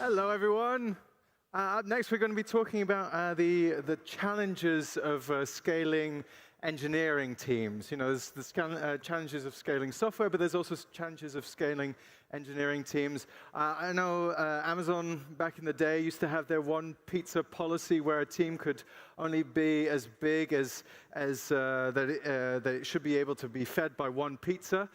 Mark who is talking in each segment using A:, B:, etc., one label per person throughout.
A: Hello, everyone. Up next, we're going to be talking about the challenges of scaling engineering teams. You know, there's challenges of scaling software, but there's also challenges of scaling engineering teams. I know Amazon back in the day used to have their one pizza policy where a team could only be as big as that it should be able to be fed by one pizza.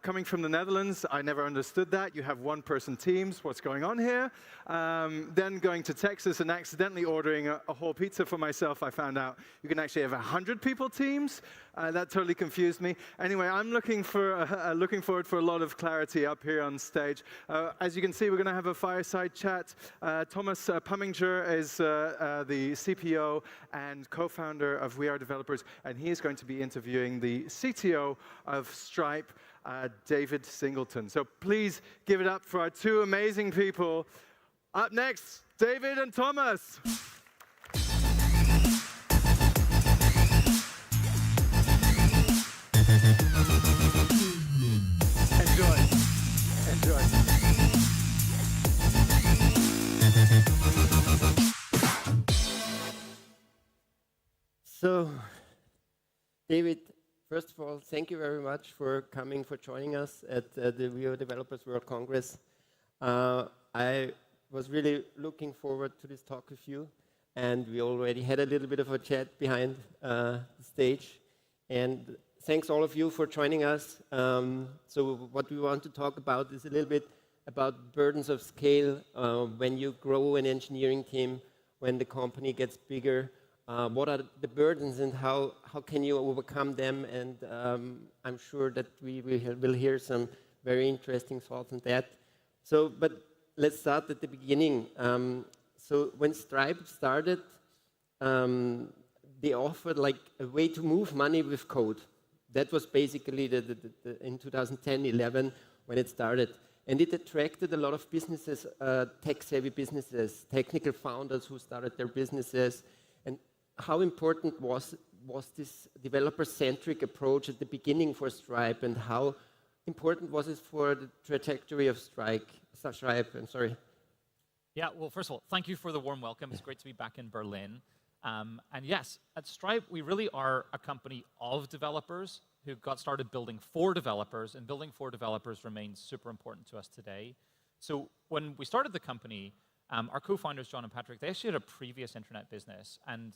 A: Coming from the Netherlands, I never understood that. You have one-person teams. What's going on here? Then going to Texas and accidentally ordering a whole pizza for myself, I found out you can actually have 100-people teams. That totally confused me. Anyway, I'm looking forward for a lot of clarity up here on stage. As you can see, we're going to have a fireside chat. Thomas Pumminger is the CPO and co-founder of WeAreDevelopers, and he is going to be interviewing the CTO of Stripe, David Singleton. So please give it up for our two amazing people. Up next, David and Thomas. Enjoy.
B: So, David, first of all, thank you very much for joining us at the WeAreDevelopers World Congress. I was really looking forward to this talk with you, and we already had a little bit of a chat behind the stage. And thanks all of you for joining us. So what we want to talk about is a little bit about burdens of scale when you grow an engineering team, when the company gets bigger. What are the burdens and how can you overcome them? And I'm sure that we will hear some very interesting thoughts on that. So, but let's start at the beginning. So when Stripe started, they offered like a way to move money with code. That was basically in 2010-11 when it started. And it attracted a lot of businesses, tech-savvy businesses, technical founders who started their businesses. And how important was this developer-centric approach at the beginning for Stripe, and how important was it for the trajectory of Stripe?
C: Yeah, well, first of all, thank you for the warm welcome. It's great to be back in Berlin. And yes, at Stripe, we really are a company of developers who got started building for developers, and building for developers remains super important to us today. So when we started the company, our co-founders, John and Patrick, they actually had a previous internet business. And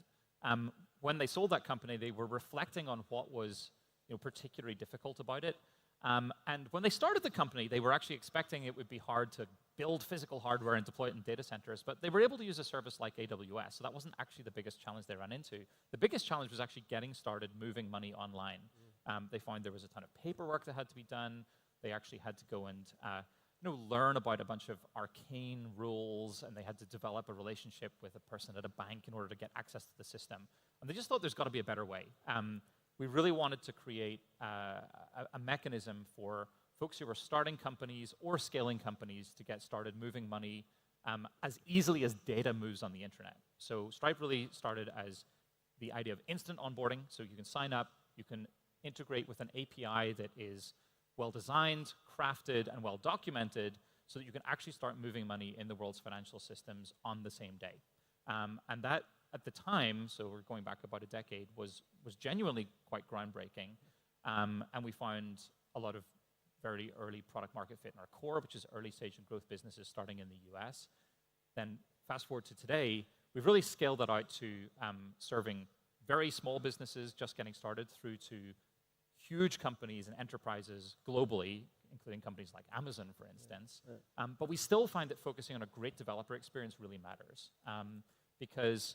C: when they sold that company, they were reflecting on what was particularly difficult about it. And when they started the company, they were actually expecting it would be hard to build physical hardware and deploy it in data centers, but they were able to use a service like AWS, so that wasn't actually the biggest challenge they ran into. The biggest challenge was actually getting started moving money online. They found there was a ton of paperwork that had to be done. They actually had to go and learn about a bunch of arcane rules, and they had to develop a relationship with a person at a bank in order to get access to the system. And they just thought there's got to be a better way. We really wanted to create a mechanism for folks who were starting companies or scaling companies to get started moving money as easily as data moves on the internet. So Stripe really started as the idea of instant onboarding. So you can sign up, you can integrate with an API that is well-designed, crafted, and well-documented so that you can actually start moving money in the world's financial systems on the same day. And that, at the time, so we're going back about a decade, was genuinely quite groundbreaking. And we found a lot of very early product market fit in our core, which is early stage and growth businesses starting in the US. Then fast forward to today, we've really scaled that out to serving very small businesses just getting started through to huge companies and enterprises globally, including companies like Amazon, for instance. But we still find that focusing on a great developer experience really matters, because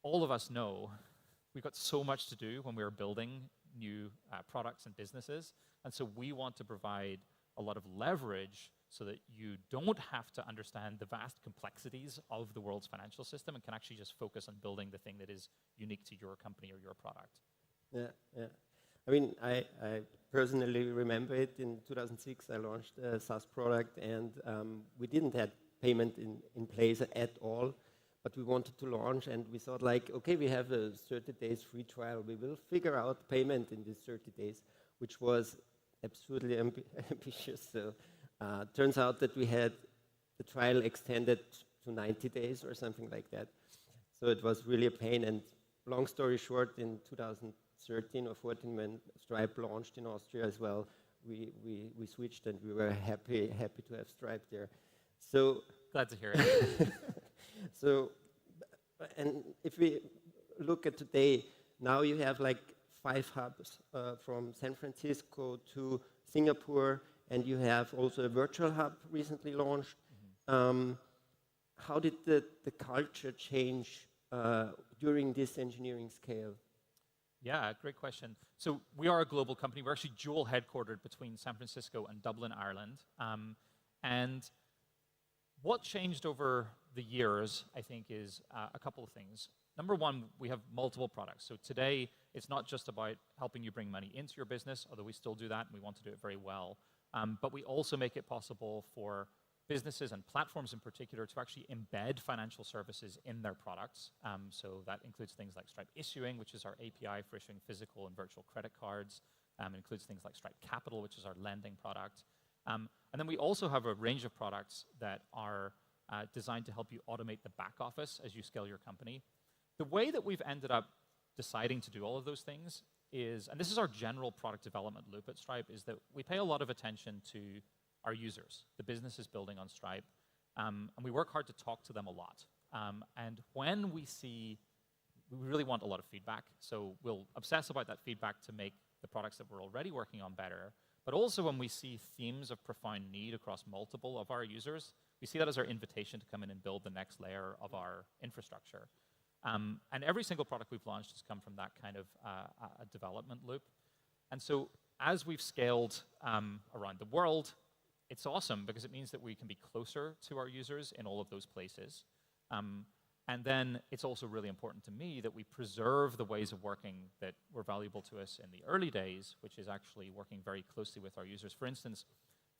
C: all of us know we've got so much to do when we're building new products and businesses, and so we want to provide a lot of leverage so that you don't have to understand the vast complexities of the world's financial system and can actually just focus on building the thing that is unique to your company or your product.
B: Yeah. I mean, I personally remember it. In 2006, I launched a SaaS product, and we didn't have payment in place at all, but we wanted to launch, and we thought like, okay, we have a 30 days free trial. We will figure out payment in these 30 days, which was absurdly ambitious. So turns out that we had the trial extended to 90 days or something like that. So it was really a pain. And long story short, in 2013 or 14, when Stripe launched in Austria as well, we switched, and we were happy to have Stripe there. So
C: Glad to hear it.
B: so, and if we look at today, now you have like 5 hubs from San Francisco to Singapore, and you have also a virtual hub recently launched. How did the culture change during this engineering scale?
C: Yeah, great question. So we are a global company. We're actually dual headquartered between San Francisco and Dublin, Ireland. And what changed over the years, I think, is a couple of things. Number one, we have multiple products. So today, it's not just about helping you bring money into your business, although we still do that, and we want to do it very well. But we also make it possible for businesses and platforms in particular to actually embed financial services in their products. So that includes things like Stripe Issuing, which is our API for issuing physical and virtual credit cards. It includes things like Stripe Capital, which is our lending product. And then we also have a range of products that are designed to help you automate the back office as you scale your company. The way that we've ended up deciding to do all of those things is, and this is our general product development loop at Stripe, is that we pay a lot of attention to our users, the businesses building on Stripe, and we work hard to talk to them a lot. And when we really want a lot of feedback, so we'll obsess about that feedback to make the products that we're already working on better, but also when we see themes of profound need across multiple of our users, we see that as our invitation to come in and build the next layer of our infrastructure. And every single product we've launched has come from that kind of a development loop. And so as we've scaled around the world, it's awesome because it means that we can be closer to our users in all of those places. And then it's also really important to me that we preserve the ways of working that were valuable to us in the early days, which is actually working very closely with our users. For instance,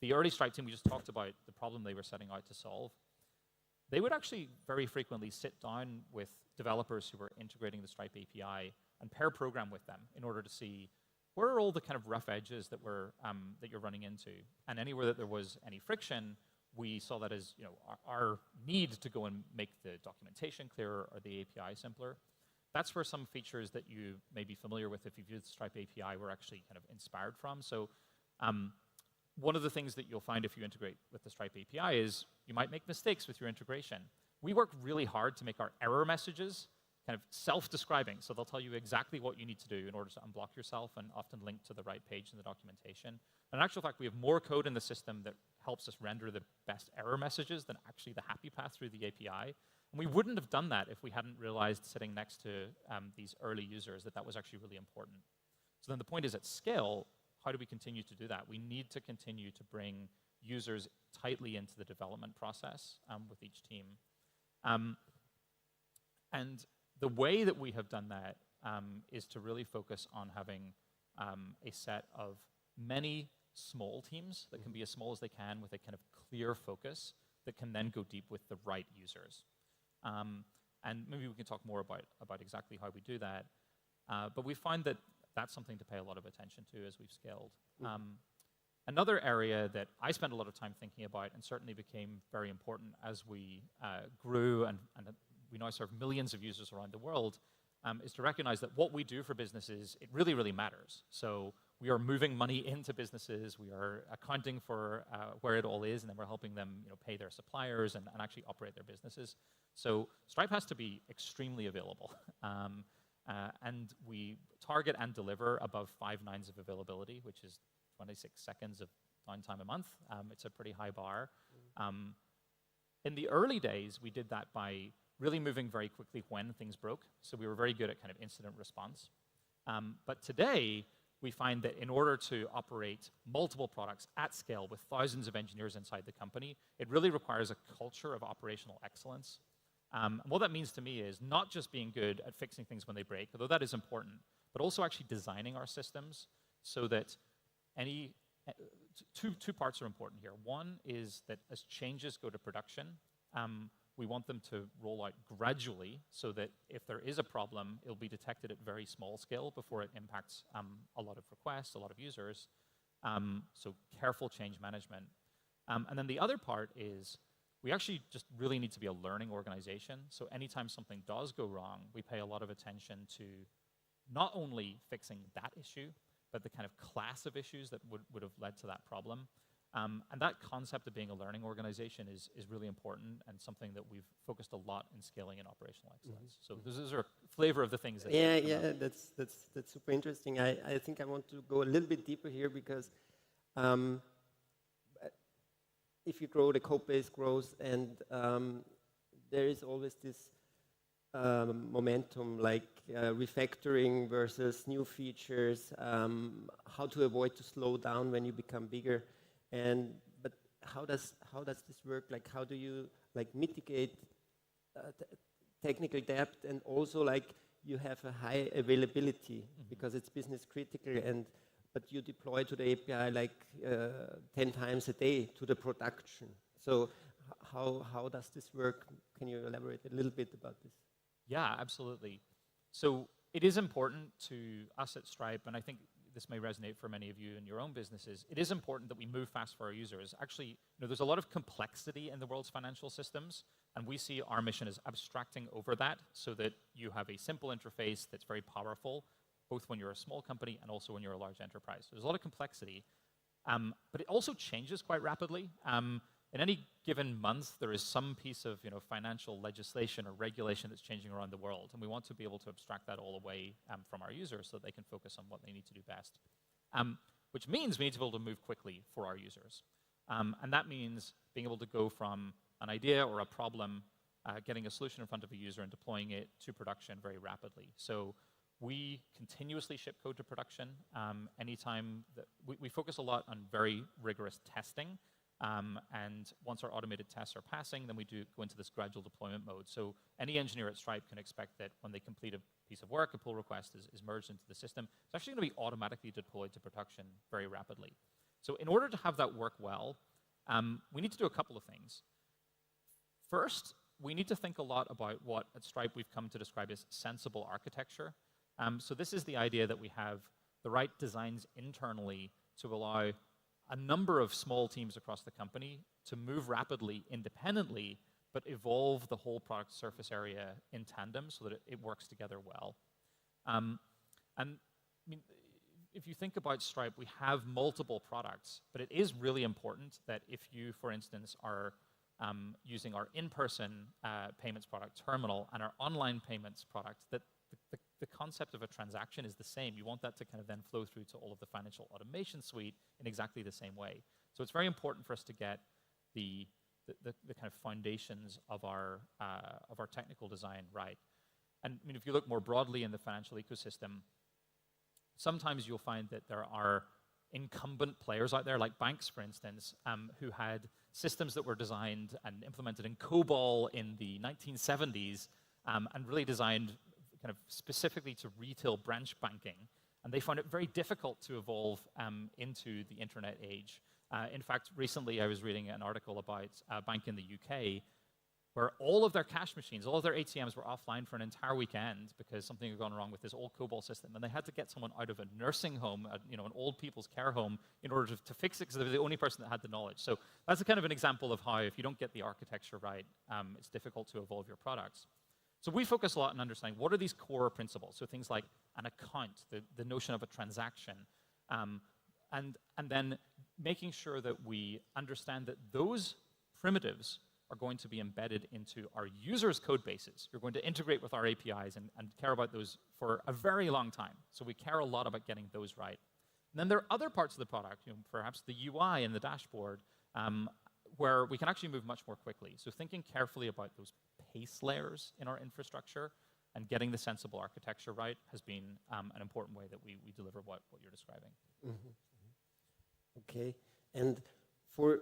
C: the early Stripe team, we just talked about the problem they were setting out to solve. They would actually very frequently sit down with developers who were integrating the Stripe API and pair program with them in order to see where are all the kind of rough edges that you're running into. And anywhere that there was any friction, we saw that as our need to go and make the documentation clearer or the API simpler. That's where some features that you may be familiar with if you've used the Stripe API were actually kind of inspired from. So one of the things that you'll find if you integrate with the Stripe API is you might make mistakes with your integration. We work really hard to make our error messages kind of self-describing, so they'll tell you exactly what you need to do in order to unblock yourself and often link to the right page in the documentation. And in actual fact, we have more code in the system that helps us render the best error messages than actually the happy path through the API. And we wouldn't have done that if we hadn't realized sitting next to these early users that was actually really important. So then the point is, at scale, how do we continue to do that? We need to continue to bring users tightly into the development process with each team. And the way that we have done that is to really focus on having a set of many small teams that can be as small as they can with a kind of clear focus that can then go deep with the right users. And maybe we can talk more about exactly how we do that. But we find that that's something to pay a lot of attention to as we've scaled. Another area that I spent a lot of time thinking about and certainly became very important as we grew and we now serve millions of users around the world, is to recognize that what we do for businesses, it really, really matters. So we are moving money into businesses, we are accounting for where it all is, and then we're helping them pay their suppliers and actually operate their businesses. So Stripe has to be extremely available. And we target and deliver above 5 nines of availability, which is 26 seconds of downtime a month. It's a pretty high bar. In the early days, we did that by really moving very quickly when things broke. So we were very good at kind of incident response. But today, we find that in order to operate multiple products at scale with thousands of engineers inside the company, it really requires a culture of operational excellence. And what that means to me is not just being good at fixing things when they break, although that is important, but also actually designing our systems so that two parts are important here. One is that as changes go to production, we want them to roll out gradually so that if there is a problem, it'll be detected at very small scale before it impacts a lot of requests, a lot of users. So careful change management. And then the other part is we actually just really need to be a learning organization. So anytime something does go wrong, we pay a lot of attention to not only fixing that issue, but the kind of class of issues that would have led to that problem. And that concept of being a learning organization is really important and something that we've focused a lot in scaling and operational excellence. So those are a flavor of the things that
B: that's super interesting. I think I want to go a little bit deeper here because if you grow, the code base grows, and there is always this momentum, like refactoring versus new features, how to avoid to slow down when you become bigger. But how does this work? Like, how do you mitigate technical debt, and also you have a high availability because it's business critical, but you deploy to the API 10 times a day to the production. So how does this work? Can you elaborate a little bit about this?
C: Yeah, absolutely. So it is important to us at Stripe, and I think this may resonate for many of you in your own businesses. It is important that we move fast for our users. Actually, there's a lot of complexity in the world's financial systems, and we see our mission as abstracting over that so that you have a simple interface that's very powerful, both when you're a small company and also when you're a large enterprise. There's a lot of complexity, but it also changes quite rapidly. In any given month, there is some piece of financial legislation or regulation that's changing around the world, and we want to be able to abstract that all away from our users so that they can focus on what they need to do best. Which means we need to be able to move quickly for our users. And that means being able to go from an idea or a problem, getting a solution in front of a user and deploying it to production very rapidly. So we continuously ship code to production. Anytime that we focus a lot on very rigorous testing. And once our automated tests are passing, then we do go into this gradual deployment mode. So any engineer at Stripe can expect that when they complete a piece of work, a pull request is merged into the system. It's actually going to be automatically deployed to production very rapidly. So in order to have that work well, we need to do a couple of things. First, we need to think a lot about what at Stripe we've come to describe as sensible architecture. So this is the idea that we have the right designs internally to allow a number of small teams across the company to move rapidly independently, but evolve the whole product surface area in tandem so that it works together well. And I mean, if you think about Stripe, we have multiple products, but it is really important that if you, for instance, are using our in-person payments product, Terminal, and our online payments product, that the concept of a transaction is the same. You want that to kind of then flow through to all of the financial automation suite in exactly the same way. So it's very important for us to get the kind of foundations of our technical design right. And I mean, if you look more broadly in the financial ecosystem, sometimes you'll find that there are incumbent players out there, like banks, for instance, who had systems that were designed and implemented in COBOL in the 1970s and really designed kind of specifically to retail branch banking, and they found it very difficult to evolve into the internet age. In fact, recently I was reading an article about a bank in the UK where all of their cash machines, all of their ATMs were offline for an entire weekend because something had gone wrong with this old COBOL system, and they had to get someone out of a nursing home, an old people's care home, in order to fix it because they were the only person that had the knowledge. So that's a kind of an example of how if you don't get the architecture right, it's difficult to evolve your products. So we focus a lot on understanding what are these core principles. So things like an account, the notion of a transaction, and then making sure that we understand that those primitives are going to be embedded into our users' code bases. You're going to integrate with our APIs and care about those for a very long time. So we care a lot about getting those right. And then there are other parts of the product, perhaps the UI and the dashboard, where we can actually move much more quickly. So thinking carefully about those pace layers in our infrastructure and getting the sensible architecture right has been an important way that we deliver what you're describing.
B: Okay, and for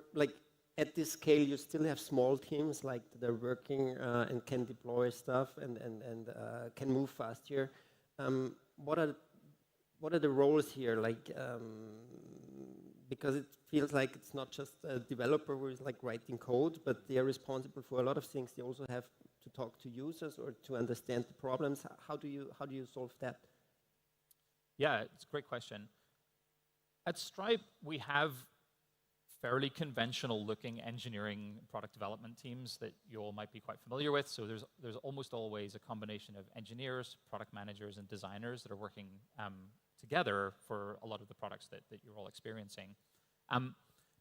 B: at this scale, you still have small teams that are working and can deploy stuff and can move fast here. What are the roles here? Because it feels like it's not just a developer who is writing code, but they are responsible for a lot of things. They also have to talk to users or to understand the problems. How do you solve that?
C: Yeah, it's a great question. At Stripe, we have fairly conventional-looking engineering product development teams that you all might be quite familiar with. So there's almost always a combination of engineers, product managers, and designers that are working together for a lot of the products that you're all experiencing.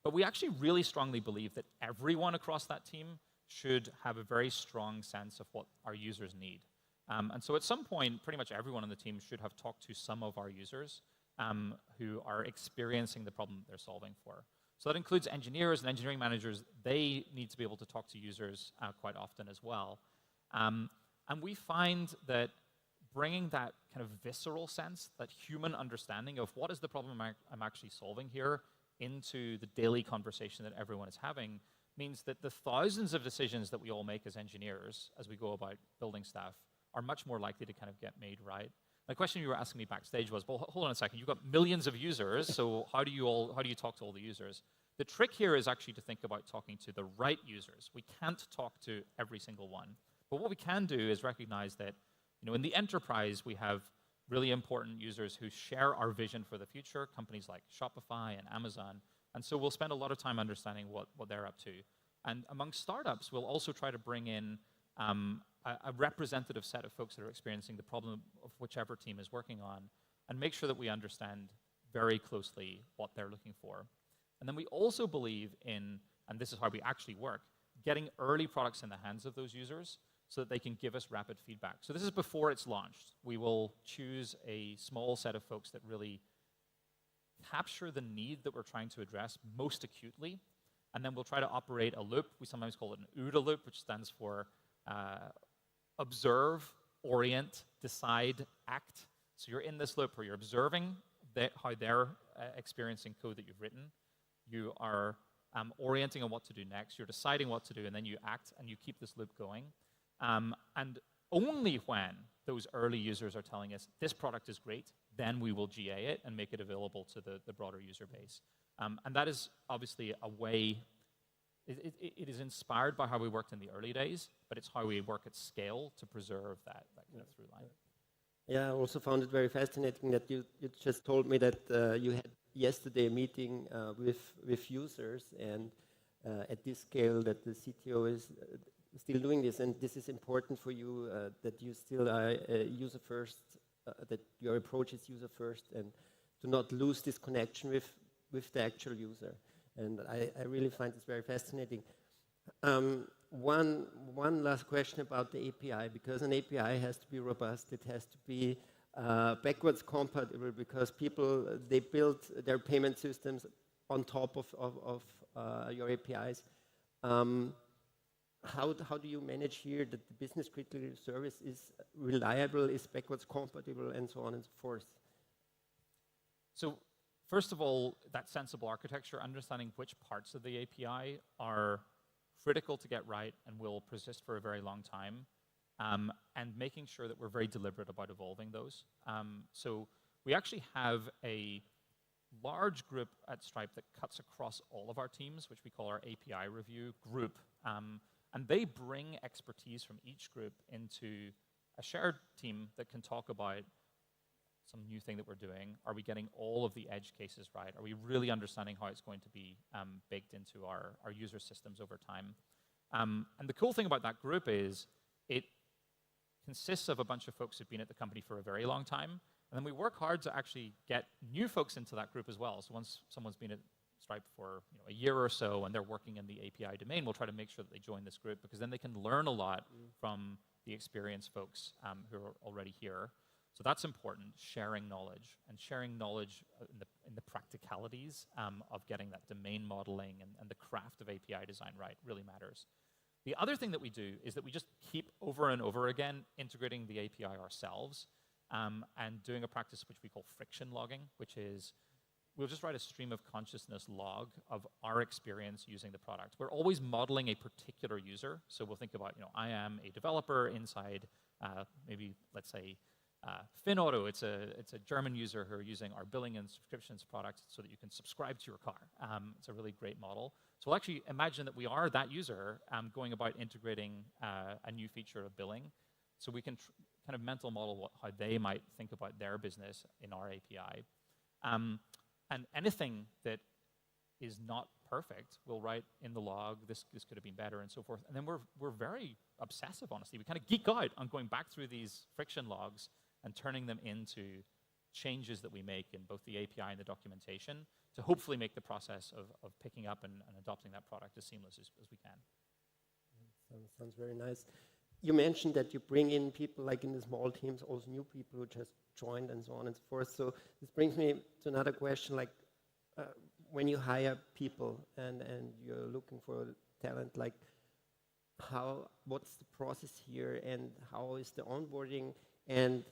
C: But we actually really strongly believe that everyone across that team should have a very strong sense of what our users need. And so at some point, pretty much everyone on the team should have talked to some of our users who are experiencing the problem they're solving for. So that includes engineers and engineering managers. They need to be able to talk to users quite often as well. And we find that bringing that kind of visceral sense, that human understanding of what is the problem I'm actually solving here into the daily conversation that everyone is having means that the thousands of decisions that we all make as engineers as we go about building stuff are much more likely to kind of get made right. The question you were asking me backstage was, well, hold on a second, you've got millions of users, so how do you talk to all the users? The trick here is actually to think about talking to the right users. We can't talk to every single one. But what we can do is recognize that, in the enterprise, we have really important users who share our vision for the future, companies like Shopify and Amazon. And so we'll spend a lot of time understanding what they're up to. And among startups, we'll also try to bring in a representative set of folks that are experiencing the problem of whichever team is working on, and make sure that we understand very closely what they're looking for. And then we also believe in, and this is how we actually work, getting early products in the hands of those users so that they can give us rapid feedback. So this is before it's launched. We will choose a small set of folks that really capture the need that we're trying to address most acutely, and then we'll try to operate a loop. We sometimes call it an OODA loop, which stands for observe, orient, decide, act. So you're in this loop where you're observing how they're experiencing code that you've written. You are orienting on what to do next. You're deciding what to do, and then you act, and you keep this loop going. And only when those early users are telling us this product is great, then we will GA it and make it available to the broader user base. And that is obviously a way. It is inspired by how we worked in the early days, but it's how we work at scale to preserve that kind of through line.
B: Yeah, I also found it very fascinating that you just told me that you had yesterday a meeting with users, and at this scale that the CTO is still doing this, and this is important for you that you still are user first, that your approach is user first, and to not lose this connection with the actual user. And I really find this very fascinating. One last question about the API, because an API has to be robust, it has to be backwards compatible, because people, they build their payment systems on top of your APIs. How do you manage here that the business critical service is reliable, is backwards compatible, and so on and so forth?
C: So first of all, that sensible architecture, understanding which parts of the API are critical to get right and will persist for a very long time, and making sure that we're very deliberate about evolving those. So we actually have a large group at Stripe that cuts across all of our teams, which we call our API review group. And they bring expertise from each group into a shared team that can talk about some new thing that we're doing. Are we getting all of the edge cases right? Are we really understanding how it's going to be baked into our user systems over time? And the cool thing about that group is it consists of a bunch of folks who've been at the company for a very long time. And then we work hard to actually get new folks into that group as well. So once someone's been at Stripe for a year or so and they're working in the API domain, we'll try to make sure that they join this group, because then they can learn a lot from the experienced folks who are already here. So that's important, sharing knowledge in the practicalities of getting that domain modeling and the craft of API design right really matters. The other thing that we do is that we just keep over and over again integrating the API ourselves and doing a practice which we call friction logging, which is we'll just write a stream of consciousness log of our experience using the product. We're always modeling a particular user. So we'll think about, I am a developer inside maybe, let's say, FinAuto. It's a German user who are using our billing and subscriptions product so that you can subscribe to your car. It's a really great model. So we'll actually imagine that we are that user going about integrating a new feature of billing. So we can kind of mental model how they might think about their business in our API. And anything that is not perfect, we'll write in the log, this could have been better, and so forth. And then we're very obsessive, honestly. We kind of geek out on going back through these friction logs and turning them into changes that we make in both the API and the documentation to hopefully make the process of picking up and adopting that product as seamless as we can.
B: Sounds very nice. You mentioned that you bring in people like in the small teams, also new people who just joined and so on and so forth. So this brings me to another question, like when you hire people and you're looking for talent, like what's the process here and how is the onboarding and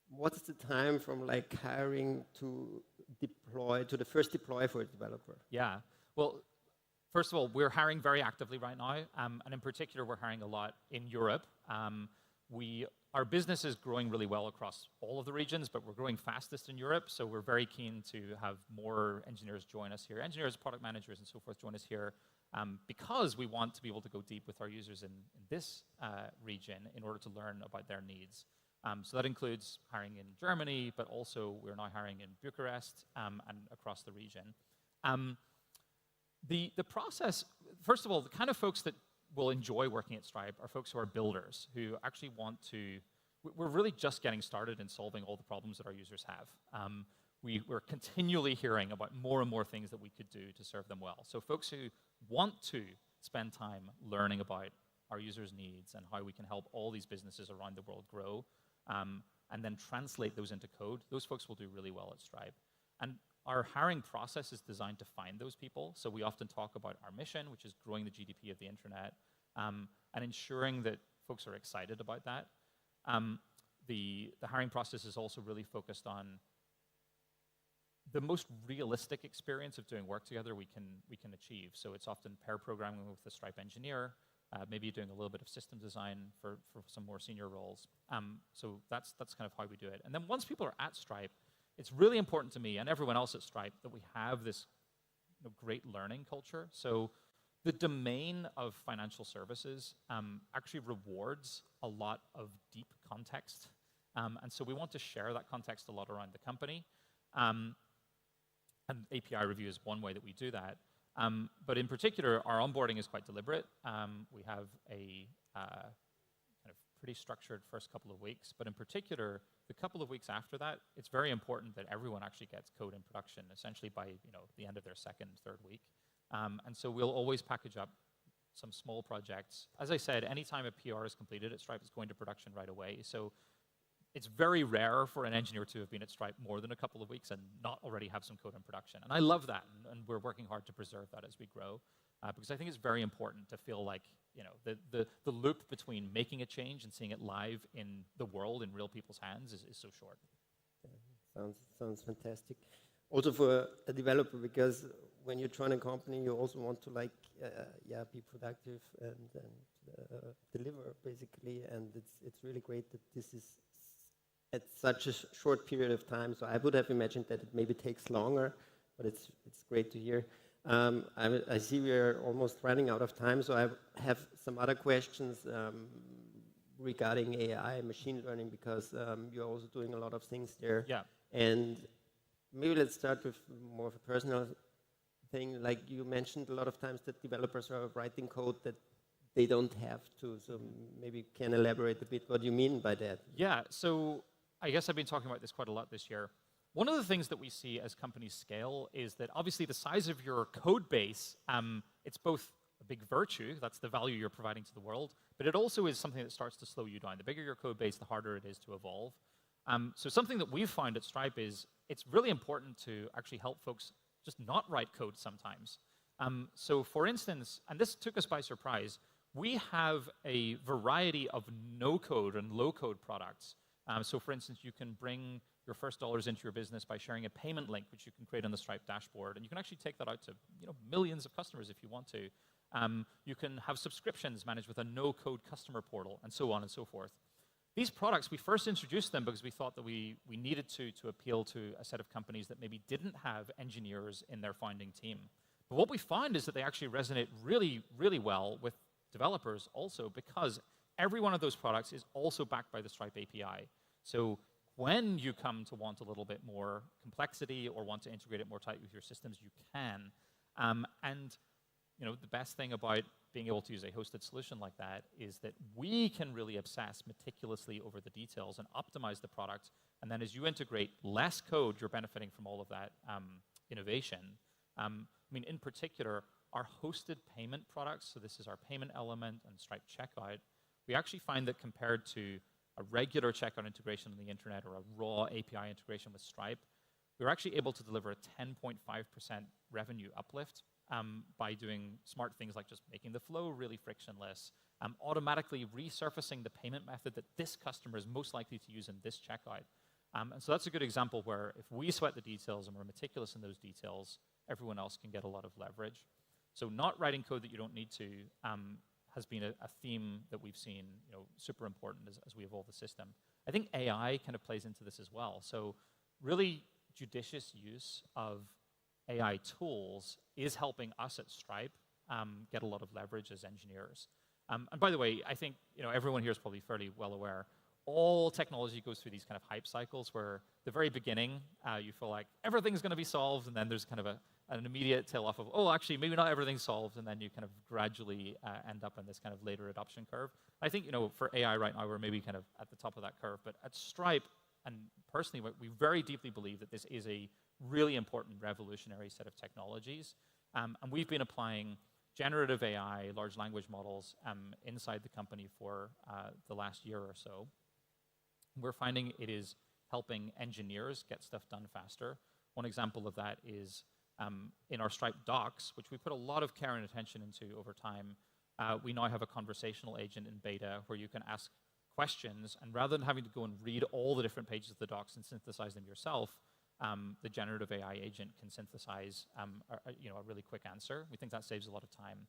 B: what's the time from like hiring to deploy, to the first deploy for a developer?
C: Yeah, well, first of all, we're hiring very actively right now, and in particular, we're hiring a lot in Europe. Our business is growing really well across all of the regions, but we're growing fastest in Europe, so we're very keen to have more engineers join us here. Engineers, product managers, and so forth join us here because we want to be able to go deep with our users in this region in order to learn about their needs. So that includes hiring in Germany, but also we're now hiring in Bucharest and across the region. The process, first of all, the kind of folks that will enjoy working at Stripe are folks who are builders, who actually want to, we're really just getting started in solving all the problems that our users have. We're continually hearing about more and more things that we could do to serve them well. So folks who want to spend time learning about our users' needs and how we can help all these businesses around the world grow, and then translate those into code, those folks will do really well at Stripe. And our hiring process is designed to find those people. So we often talk about our mission, which is growing the GDP of the internet, and ensuring that folks are excited about that. The hiring process is also really focused on the most realistic experience of doing work together we can achieve. So it's often pair programming with the Stripe engineer, maybe doing a little bit of system design for some more senior roles. So that's kind of how we do it. And then once people are at Stripe, it's really important to me and everyone else at Stripe that we have this great learning culture. So the domain of financial services actually rewards a lot of deep context. And so we want to share that context a lot around the company. And API review is one way that we do that. But in particular, our onboarding is quite deliberate. We have a kind of pretty structured first couple of weeks. But in particular, the couple of weeks after that, it's very important that everyone actually gets code in production, essentially by the end of their second, third week. And so we'll always package up some small projects. As I said, anytime a PR is completed at Stripe, it's going to production right away. So it's very rare for an engineer to have been at Stripe more than a couple of weeks and not already have some code in production. And I love that, and we're working hard to preserve that as we grow, because I think it's very important to feel like the loop between making a change and seeing it live in the world in real people's hands is so short.
B: Yeah, sounds fantastic. Also for a developer, because when you join a company, you also want to be productive and deliver basically, and it's really great that this is at such a short period of time. So I would have imagined that it maybe takes longer, but it's great to hear. I see we are almost running out of time, so I have some other questions regarding AI, machine learning, because you're also doing a lot of things there.
C: Yeah.
B: And maybe let's start with more of a personal thing. Like you mentioned a lot of times that developers are writing code that they don't have to. So maybe you can elaborate a bit what you mean by that.
C: Yeah, so I guess I've been talking about this quite a lot this year. One of the things that we see as companies scale is that obviously the size of your code base, it's both a big virtue, that's the value you're providing to the world, but it also is something that starts to slow you down. The bigger your code base, the harder it is to evolve. So something that we've found at Stripe is it's really important to actually help folks just not write code sometimes. So for instance, and this took us by surprise, we have a variety of no-code and low-code products. So for instance, you can bring your first dollars into your business by sharing a payment link, which you can create on the Stripe dashboard. And you can actually take that out to millions of customers if you want to. You can have subscriptions managed with a no-code customer portal, and so on and so forth. These products, we first introduced them because we thought that we needed to appeal to a set of companies that maybe didn't have engineers in their founding team. But what we find is that they actually resonate really, really well with developers also, because every one of those products is also backed by the Stripe API. So when you come to want a little bit more complexity or want to integrate it more tightly with your systems, you can. And the best thing about being able to use a hosted solution like that is that we can really obsess meticulously over the details and optimize the product. And then as you integrate less code, you're benefiting from all of that innovation. In particular, our hosted payment products, so this is our payment element and Stripe checkout, we actually find that compared to a regular checkout integration on the internet or a raw API integration with Stripe, we're actually able to deliver a 10.5% revenue uplift by doing smart things like just making the flow really frictionless, automatically resurfacing the payment method that this customer is most likely to use in this checkout. And so that's a good example where if we sweat the details and we're meticulous in those details, everyone else can get a lot of leverage. So not writing code that you don't need to has been a theme that we've seen super important as we evolve the system. I think AI kind of plays into this as well. So really judicious use of AI tools is helping us at Stripe get a lot of leverage as engineers. And by the way, I think everyone here is probably fairly well aware, all technology goes through these kind of hype cycles where the very beginning, you feel like everything's going to be solved, and then there's kind of an immediate tail off of, oh, actually, maybe not everything's solved, and then you kind of gradually end up in this kind of later adoption curve. I think, for AI right now, we're maybe kind of at the top of that curve, but at Stripe, and personally, we very deeply believe that this is a really important revolutionary set of technologies, and we've been applying generative AI, large language models, inside the company for the last year or so. We're finding it is helping engineers get stuff done faster. One example of that is in our Stripe docs, which we put a lot of care and attention into over time. We now have a conversational agent in beta where you can ask questions, and rather than having to go and read all the different pages of the docs and synthesize them yourself, the generative AI agent can synthesize a really quick answer. We think that saves a lot of time.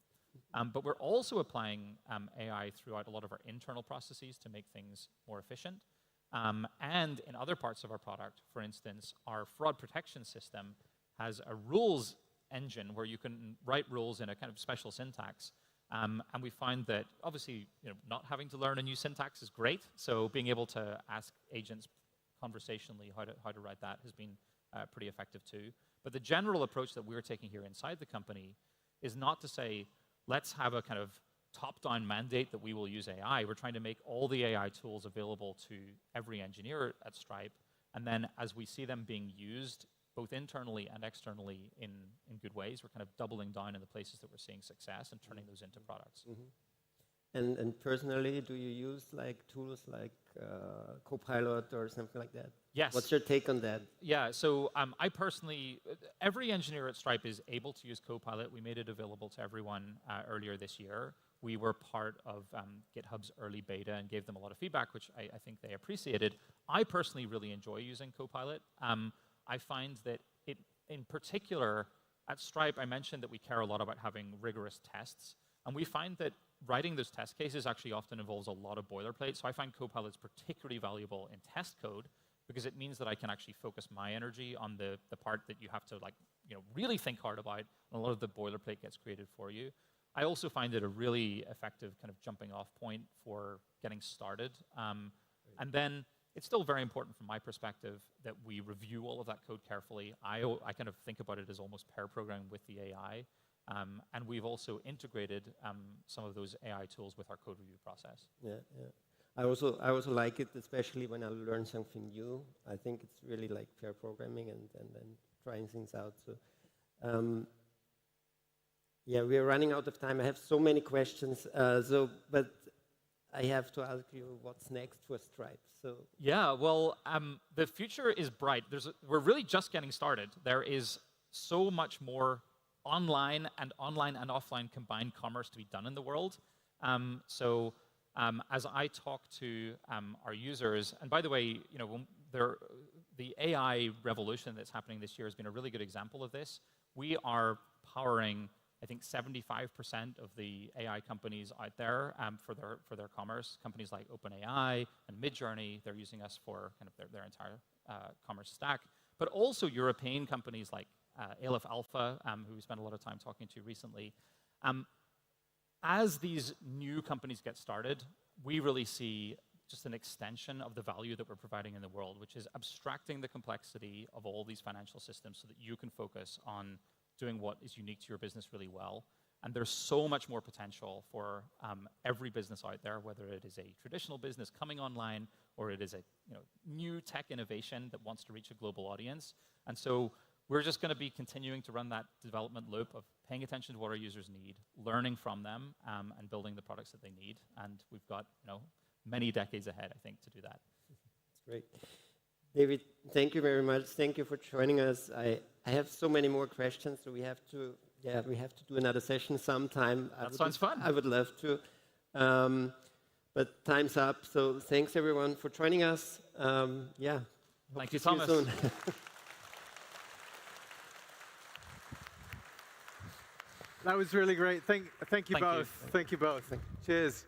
C: But we're also applying AI throughout a lot of our internal processes to make things more efficient. And in other parts of our product, for instance, our fraud protection system has a rules engine where you can write rules in a kind of special syntax. And we find that obviously, not having to learn a new syntax is great. So being able to ask agents conversationally how to write that has been pretty effective too. But the general approach that we're taking here inside the company is not to say, let's have a kind of top-down mandate that we will use AI. We're trying to make all the AI tools available to every engineer at Stripe. And then as we see them being used, both internally and externally in good ways, we're kind of doubling down in the places that we're seeing success and turning those into products.
B: And personally, do you use tools like Copilot or something like that?
C: Yes.
B: What's your take on that?
C: Yeah, so I personally, every engineer at Stripe is able to use Copilot. We made it available to everyone earlier this year. We were part of GitHub's early beta and gave them a lot of feedback, which I think they appreciated. I personally really enjoy using Copilot. I find that in particular, at Stripe, I mentioned that we care a lot about having rigorous tests. And we find that writing those test cases actually often involves a lot of boilerplate. So I find Copilot's particularly valuable in test code because it means that I can actually focus my energy on the part that you have to really think hard about, and a lot of the boilerplate gets created for you. I also find it a really effective kind of jumping off point for getting started. And then it's still very important from my perspective that we review all of that code carefully. I kind of think about it as almost pair programming with the AI. And we've also integrated some of those AI tools with our code review process.
B: Yeah. I also like it, especially when I learn something new. I think it's really like pair programming and trying things out. So, yeah, we are running out of time. I have so many questions. But I have to ask you, what's next for Stripe? So
C: yeah, well, the future is bright. We're really just getting started. There is so much more online and offline combined commerce to be done in the world. As I talk to our users, and by the way, the AI revolution that's happening this year has been a really good example of this. We are powering, I think, 75% of the AI companies out there for their commerce. Companies like OpenAI and Midjourney, they're using us for kind of their entire commerce stack. But also European companies like Aleph Alpha, who we spent a lot of time talking to recently. As these new companies get started, we really see just an extension of the value that we're providing in the world, which is abstracting the complexity of all these financial systems so that you can focus on doing what is unique to your business really well. And there's so much more potential for every business out there, whether it is a traditional business coming online or it is a new tech innovation that wants to reach a global audience. And so we're just going to be continuing to run that development loop of paying attention to what our users need, learning from them, and building the products that they need. And we've got many decades ahead, I think, to do that.
B: That's great. David, thank you very much. Thank you for joining us. I have so many more questions, so we have to do another session sometime.
C: That sounds fun.
B: I would love to. But time's up, so thanks everyone for joining us.
C: Thank you,
B: See you
C: Thomas.
B: soon.
A: That was really great. Thank you
C: Thank you.
A: both. Thank you both. Cheers.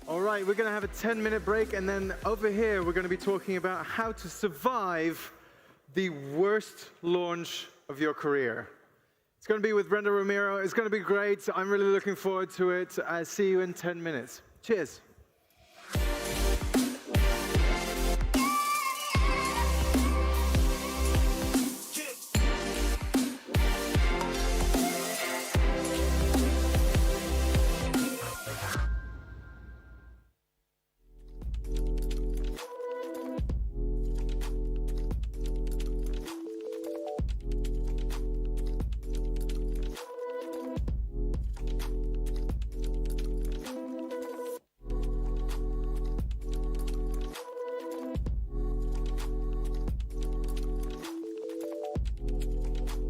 A: All right, we're going to have a 10-minute break, and then over here we're going to be talking about how to survive the worst launch of your career. It's going to be with Brenda Romero. It's going to be great. I'm really looking forward to it. I'll see you in 10 minutes. Cheers.